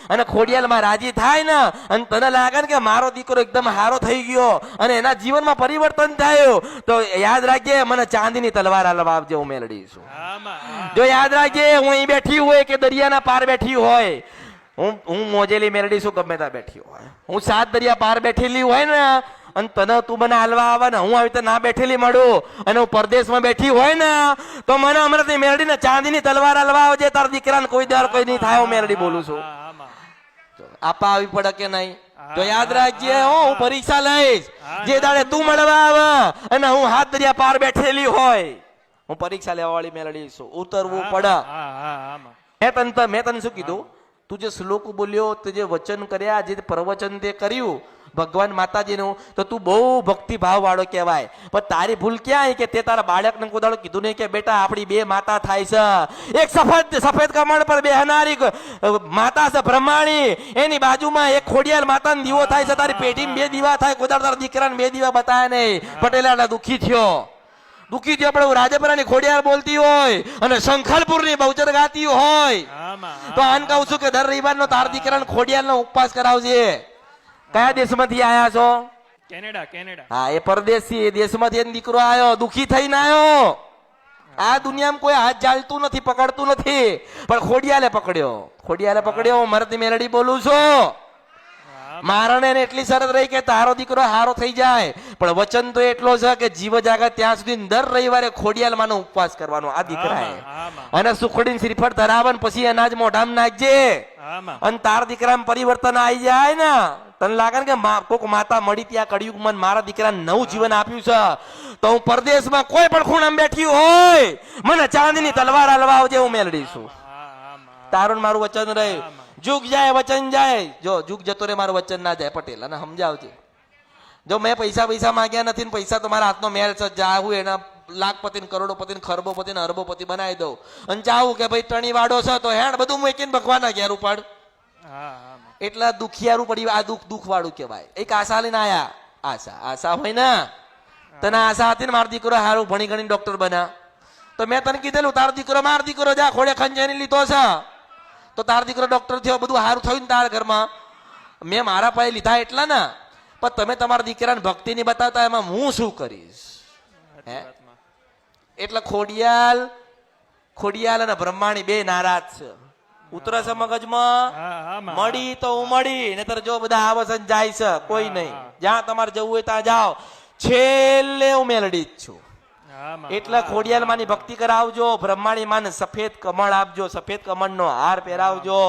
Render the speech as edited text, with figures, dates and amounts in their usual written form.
અને ખોડિયાલ માં રાજી થાય ને અને તને લાગે ને કે મારો દીકરો એકદમ હારો થઈ ગયો અને એના જીવનમાં પરિવર્તન થયું, તો યાદ રાખજે મને ચાંદીની તલવાર હાલવા આપજે, હું મેલડી છું. જો યાદ રાખજે હું અહીં બેઠી હોય કે દરિયાના પાર બેઠી હોય, હું મોજેલી મેલડી છું, ગમે ત્યાં બેઠી હોય, હું 7 દરિયા પાર બેઠેલી હોય ને અને તને તું મને હાલવા આવે ને હું આવી રીતે ના બેઠેલી મળું અને હું પરદેશમાં બેઠી હોય ને તો મને હમણાં મેલડી ને ચાંદીની તલવાર હાલવા આવજે, તારા દીકરાને કોઈ દર કોઈ નહીં થાય, હું મેલડી બોલું છું. આપા આવી પડે કે નહીં? તો યાદ રાખજે હું પરીક્ષા લઈશ જે દાડે તું મળવા આવે અને હું 7 દરિયા પાર બેઠેલી હોય, હું પરીક્ષા લેવા વાળી મેલડી છું, ઉતરવું પડે. મેં તને શું કીધું? તું જે શ્લોક બોલ્યો, તું જે વચન કર્યા, જે પ્રવચન તે કર્યું ભગવાન માતાજીનું, તો તું બહુ ભક્તિભાવ વાળો કહેવાય. પણ તારી ભૂલ ક્યાં કે તે તારા બાળકને કોદાળો કીધું નહીં કે બેટા આપણી 2 માતા થાય છે, એક સફેદ કમળ પર બેહનારી માતા છે બ્રહ્માણી, એની બાજુમાં એક ખોડિયાલ માતાનો દીવો થાય છે, તારી પેઢીમાં 2 દીવા થાય, કોદાળ તારા દીકરાને 2 દીવા બતાવ્યા નહીં. પટેલા દુઃખી થયો આપણે રાજપરાની ખોડિયાર બોલતી હોય અને શંખલપુરની બહુચર ગાતી હોય, તો આન કહું છું કે દર રવિવારનો તાર દીકરાને ખોડિયારનો ઉપવાસ કરાવજે. કયા દેશમાંથી આયા છો? કેનેડા. હા, એ પરદેશી, એ દેશમાંથી એનો દીકરો આવ્યો, દુઃખી થઈને આવ્યો. આ દુનિયામાં કોઈ હાથ ચાલતું નથી, પકડતું નથી, પણ ખોડિયાલે પકડ્યો. હું મરતી મેલડી બોલું છું. મારણે એટલી શરત રહી કે તારો દીકરો હારો થઈ જાય, પણ વચન તો એટલો છે કે જીવ જાગે ત્યાં સુધી દર રવિવારે ખોડિયાલ માનો ઉપવાસ કરવાનો આ દીકરાએ. અને સુખડીને શ્રીફળ ધરાવન પછી અનાજ મોઢામાં નાખજે અને તાર દીકરામાં પરિવર્તન આવી જાય ને, તને લાગે ને કે કોક માતા મળી ત્યાં કળિયુગમાં મારા દીકરાને નવું જીવન આપ્યું છે, તો હું પરદેશમાં કોઈ પણ ખૂણામાં બેઠી હોય મને ચાંદીની તલવાર હાલવા આવજે, હું મેલડી છું. તારું મારું વચન રહ્યું. જુગ જાય વચન જાય, જો જુગ જતો રે મારું વચન ના જાય. પટેલ અને સમજાવજે. જો મેં પૈસા માંગ્યા નથી, પૈસા તો મારા હાથનો મેળ છે, જાવું એના લાખપતિ ને કરોડોપતિ ને ખરબોપતિ ને અરબોપતિ બનાવી દઉં અને ચાહું કે ભાઈ ટણી વાડો છે તો હેડ બધું મૂકીને ભગવાનના ઘેર ઉપાડ. એટલા દુખિયારું પડી, આ દુઃખ વાળું કહેવાય. એક આશા લઈને આયા, આશા હોય ને, તને આશા હતી ને મારો દીકરો હારું ભણી ગણી ડોક્ટર બના, તો મેં તને કીધેલું મારો દીકરો જા ખોડે ખંજેની લીધો છે, તો તારો દીકરો ડોક્ટર થયો, બધું સારું થયું ને તારા ઘરમાં. મેં મારા પાસે લીધા એટલા ને, પણ તમે તમારા દીકરાને ભક્તિ નહીં બતાવતા, એમાં હું શું કરીશ? એટલે ખોડિયાલ અને બ્રહ્માણી 2 નારાજ છે. ઉતરે છે મગજમાં, મળી તો હું મળી, નહીતર જો બધા આવે છે જાય છે, કોઈ નહીં. જ્યાં તમારે જવું હોય ત્યાં જાઓ, છેલ્લે હું મેલડી જ છું. એટલે ખોડિયાલ માની ભક્તિ કરાવજો, બ્રહ્માણી માને સફેદ કમળ આપજો, સફેદ કમળ નો હાર પહેરાવજો.